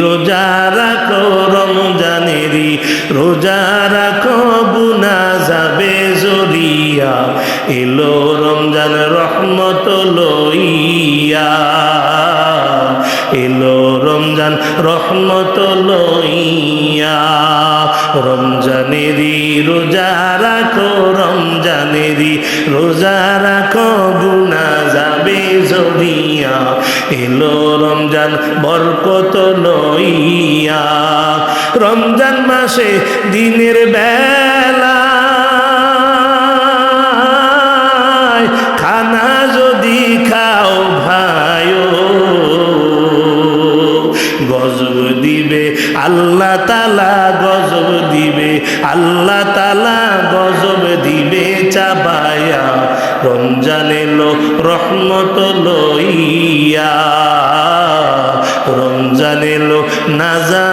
রোজা রাখো রমজানেরই রোজা রাখো গুনাহ যাবে জরিয়া এলো রমজান রহমত লইয়া এলো রমজান রহমত লইয়া রমজানেরই রোজা রাখো রমজানেরই রোজা রাখো গুনাহ যাবে জরিয়া এলো রমজান বরকত লইয়া রমজান মাসে দিনের বেলা খানা যদি খাও ভাইও গজব দিবে আল্লাহ তাআলা গজব দিবে আল্লাহ তাআলা গজব দিবে চাবায়া রমজান এলো রহমত লইয়া রমজান এলো নাজাত